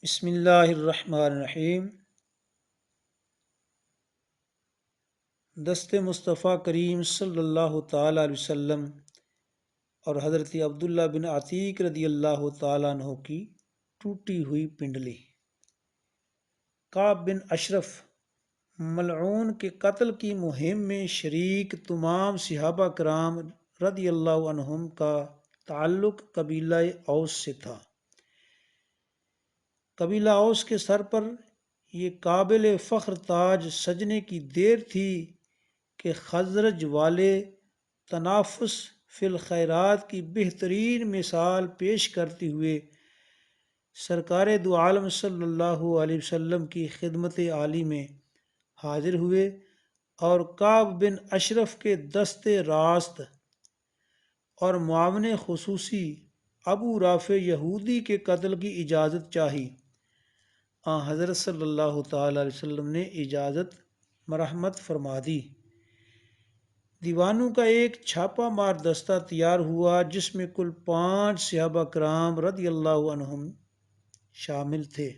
بسم اللہ الرحمن الرحیم۔ دست مصطفیٰ کریم صلی اللہ تعالیٰ علیہ وسلم اور حضرت عبداللہ بن عتیق رضی اللہ تعالیٰ عنہ کی ٹوٹی ہوئی پنڈلی۔ کعب بن اشرف ملعون کے قتل کی مہم میں شریک تمام صحابہ کرام رضی اللہ عنہم کا تعلق قبیلہ اوس سے تھا۔ قبیلہ اوس کے سر پر یہ قابل فخر تاج سجنے کی دیر تھی کہ خزرج والے تنافس فی الخیرات کی بہترین مثال پیش کرتے ہوئے سرکار دو عالم صلی اللہ علیہ وسلم کی خدمت عالی میں حاضر ہوئے اور کعب بن اشرف کے دست راست اور معاون خصوصی ابو رافع یہودی کے قتل کی اجازت چاہی۔ حضرت صلی اللہ تعالیٰ علیہ وسلم نے اجازت مرحمت فرما دی۔ دیوانوں کا ایک چھاپا مار دستہ تیار ہوا جس میں کل 5 صحابہ کرام رضی اللہ عنہم شامل تھے۔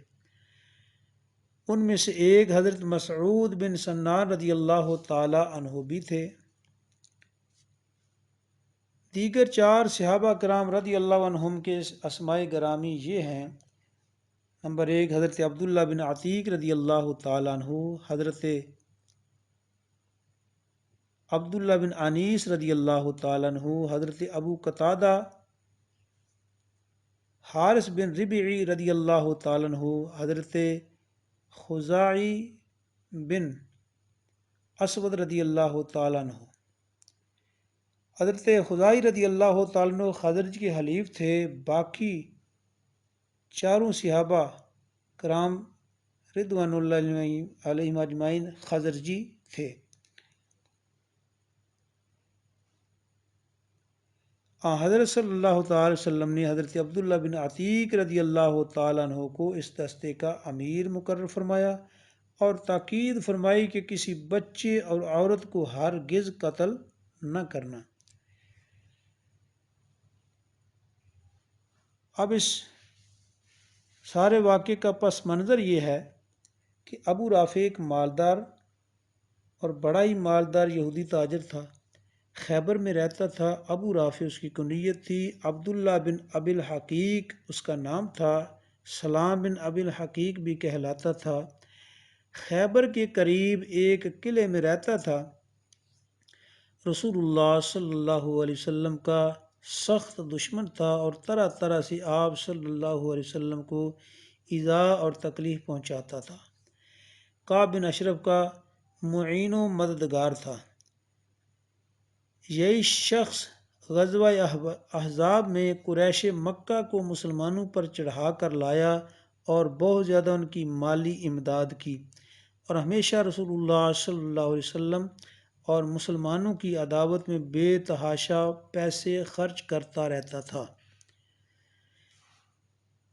ان میں سے ایک حضرت مسعود بن سنان رضی اللہ تعالیٰ عنہ بھی تھے۔ دیگر 4 صحابہ کرام رضی اللہ عنہم کے اسماء گرامی یہ ہیں: نمبر 1 حضرت عبداللہ بن عتیق رضی اللہ تعالیٰ عنہ، حضرت عبداللہ بن انیس رضی اللہ تعالیٰ عنہ، حضرت ابو قتادہ حارث بن ربعی رضی اللہ تعالیٰ عنہ، حضرت خزاعی بن اسود رضی اللہ تعالیٰ عنہ۔ حضرت خزاعی رضی اللہ تعالیٰ عنہ خزرج کے حلیف تھے۔ باقی 4 صحابہ کرام رضوان اللہ علیہم اجمعین خزرجی تھے۔ حضرت صلی اللہ تعالی وسلم نے حضرت عبداللہ بن عتیق رضی اللہ تعالیٰ عنہ کو اس دستے کا امیر مقرر فرمایا اور تاکید فرمائی کہ کسی بچے اور عورت کو ہرگز قتل نہ کرنا۔ اب اس سارے واقعے کا پس منظر یہ ہے کہ ابو رافع ایک مالدار اور بڑا ہی مالدار یہودی تاجر تھا، خیبر میں رہتا تھا۔ ابو رافع اس کی کنیت تھی۔ عبداللہ بن ابی الحقیق اس کا نام تھا، سلام بن ابی الحقیق بھی کہلاتا تھا۔ خیبر کے قریب ایک قلعے میں رہتا تھا۔ رسول اللہ صلی اللہ علیہ وسلم کا سخت دشمن تھا اور طرح طرح سے آپ صلی اللہ علیہ وسلم کو ایذا اور تکلیف پہنچاتا تھا۔ کعب بن اشرف کا معین و مددگار تھا۔ یہی شخص غزوہ احزاب میں قریش مکہ کو مسلمانوں پر چڑھا کر لایا اور بہت زیادہ ان کی مالی امداد کی اور ہمیشہ رسول اللہ صلی اللہ علیہ وسلم اور مسلمانوں کی عداوت میں بے تحاشا پیسے خرچ کرتا رہتا تھا۔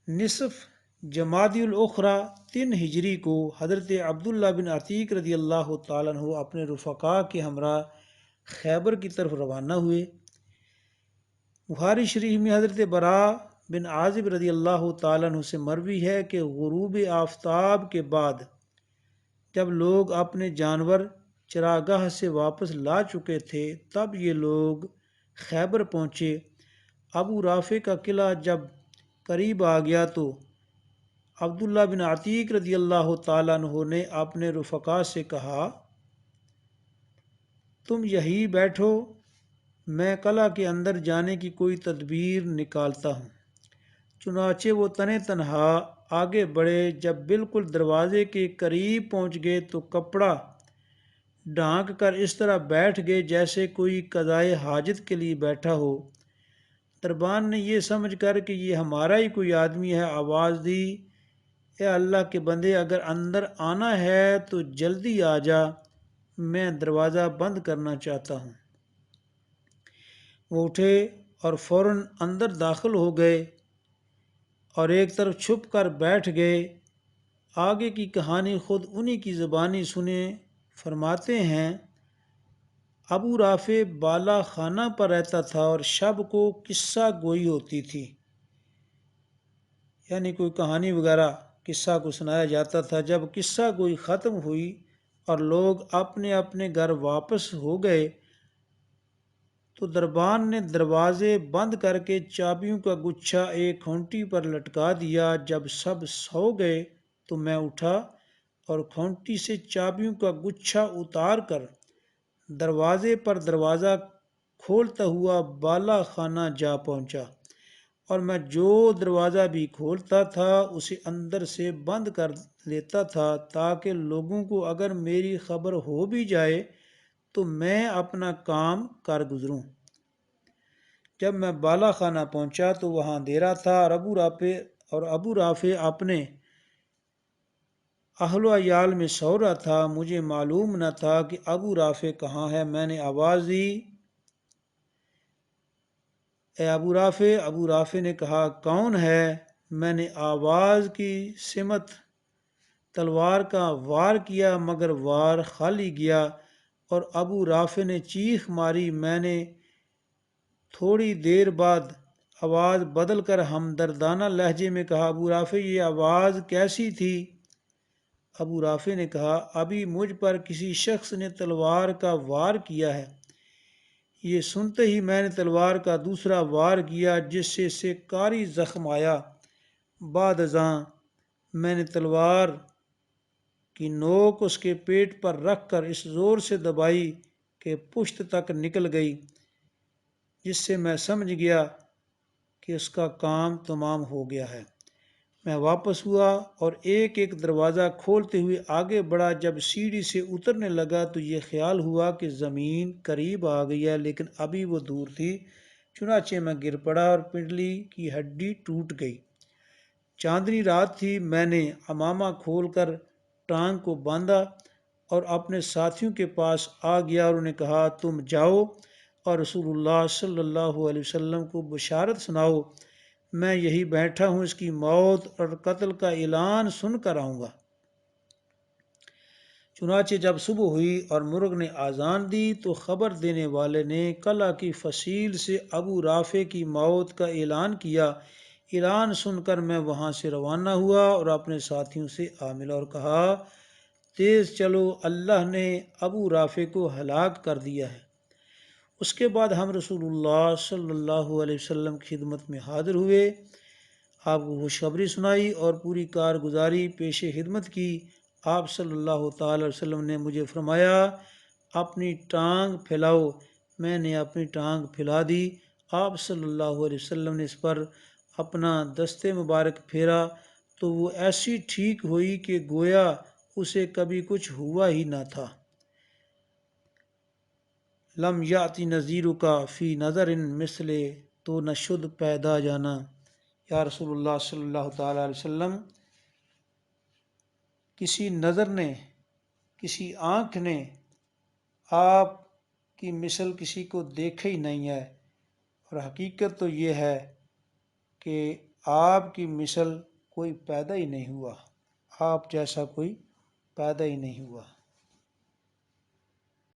نصف جمادی الاخری 3 ہجری کو حضرت عبداللہ بن عتیق رضی اللہ تعالیٰ عنہ اپنے رفقا کے ہمراہ خیبر کی طرف روانہ ہوئے۔ بخاری شریف میں حضرت براء بن عازب رضی اللہ تعالیٰ عنہ سے مروی ہے کہ غروب آفتاب کے بعد جب لوگ اپنے جانور چراگاہ سے واپس لا چکے تھے تب یہ لوگ خیبر پہنچے۔ ابو رافع کا قلعہ جب قریب آ گیا تو عبداللہ بن عتیق رضی اللہ تعالیٰ عنہ نے اپنے رفقا سے کہا، تم یہی بیٹھو، میں قلعہ کے اندر جانے کی کوئی تدبیر نکالتا ہوں۔ چنانچہ وہ تنے تنہا آگے بڑھے۔ جب بالکل دروازے کے قریب پہنچ گئے تو کپڑا ڈھانک کر اس طرح بیٹھ گئے جیسے کوئی قضائے حاجت کے لیے بیٹھا ہو۔ دربان نے یہ سمجھ کر کہ یہ ہمارا ہی کوئی آدمی ہے آواز دی، اے اللہ کے بندے، اگر اندر آنا ہے تو جلدی آ جا، میں دروازہ بند کرنا چاہتا ہوں۔ وہ اٹھے اور فوراً اندر داخل ہو گئے اور ایک طرف چھپ کر بیٹھ گئے۔ آگے کی کہانی خود انہی کی زبانی سنیں۔ فرماتے ہیں، ابو رافع بالا خانہ پر رہتا تھا اور شب کو قصہ گوئی ہوتی تھی، یعنی کوئی کہانی وغیرہ قصہ کو سنایا جاتا تھا۔ جب قصہ کوئی ختم ہوئی اور لوگ اپنے اپنے گھر واپس ہو گئے تو دربان نے دروازے بند کر کے چابیوں کا گچھا ایک کھونٹی پر لٹکا دیا۔ جب سب سو گئے تو میں اٹھا اور کھونٹی سے چابیوں کا گچھا اتار کر دروازے پر دروازہ کھولتا ہوا بالا خانہ جا پہنچا، اور میں جو دروازہ بھی کھولتا تھا اسے اندر سے بند کر لیتا تھا تاکہ لوگوں کو اگر میری خبر ہو بھی جائے تو میں اپنا کام کر گزروں۔ جب میں بالا خانہ پہنچا تو وہاں اندھیرا تھا اور ابو رافع اپنے اہل و عیال میں سو رہا تھا۔ مجھے معلوم نہ تھا کہ ابو رافع کہاں ہے۔ میں نے آواز دی، اے ابو رافع۔ ابو رافع نے کہا، کون ہے؟ میں نے آواز کی سمت تلوار کا وار کیا مگر وار خالی گیا اور ابو رافع نے چیخ ماری۔ میں نے تھوڑی دیر بعد آواز بدل کر ہمدردانہ لہجے میں کہا، ابو رافع یہ آواز کیسی تھی؟ ابو رافع نے کہا، ابھی مجھ پر کسی شخص نے تلوار کا وار کیا ہے۔ یہ سنتے ہی میں نے تلوار کا دوسرا وار کیا جس سے اسے کاری زخم آیا۔ بعد ازاں میں نے تلوار کی نوک اس کے پیٹ پر رکھ کر اس زور سے دبائی کہ پشت تک نکل گئی، جس سے میں سمجھ گیا کہ اس کا کام تمام ہو گیا ہے۔ میں واپس ہوا اور ایک ایک دروازہ کھولتے ہوئے آگے بڑھا۔ جب سیڑھی سے اترنے لگا تو یہ خیال ہوا کہ زمین قریب آ گئی ہے، لیکن ابھی وہ دور تھی۔ چنانچہ میں گر پڑا اور پنڈلی کی ہڈی ٹوٹ گئی۔ چاندنی رات تھی۔ میں نے عمامہ کھول کر ٹانگ کو باندھا اور اپنے ساتھیوں کے پاس آ گیا اور انہیں کہا، تم جاؤ اور رسول اللہ صلی اللہ علیہ وسلم کو بشارت سناؤ، میں یہی بیٹھا ہوں، اس کی موت اور قتل کا اعلان سن کر آؤں گا۔ چنانچہ جب صبح ہوئی اور مرغ نے اذان دی تو خبر دینے والے نے قلعہ کی فصیل سے ابو رافع کی موت کا اعلان کیا۔ اعلان سن کر میں وہاں سے روانہ ہوا اور اپنے ساتھیوں سے آ ملا اور کہا، تیز چلو، اللہ نے ابو رافع کو ہلاک کر دیا ہے۔ اس کے بعد ہم رسول اللہ صلی اللہ علیہ وسلم کی خدمت میں حاضر ہوئے، آپ کو خوشخبری سنائی اور پوری کارگزاری پیش خدمت کی۔ آپ صلی اللہ تعالی علیہ وسلم نے مجھے فرمایا، اپنی ٹانگ پھیلاؤ۔ میں نے اپنی ٹانگ پھیلا دی۔ آپ صلی اللہ علیہ وسلم نے اس پر اپنا دست مبارک پھیرا تو وہ ایسی ٹھیک ہوئی کہ گویا اسے کبھی کچھ ہوا ہی نہ تھا۔ لم یاتی نذیرک فی نظر مثل تو نہ شد پیدا جانا۔ یا رسول اللہ صلی اللہ تعالیٰ علیہ وسلم، کسی نظر نے، کسی آنکھ نے آپ کی مثل کسی کو دیکھا ہی نہیں ہے، اور حقیقت تو یہ ہے کہ آپ کی مثل کوئی پیدا ہی نہیں ہوا، آپ جیسا کوئی پیدا ہی نہیں ہوا۔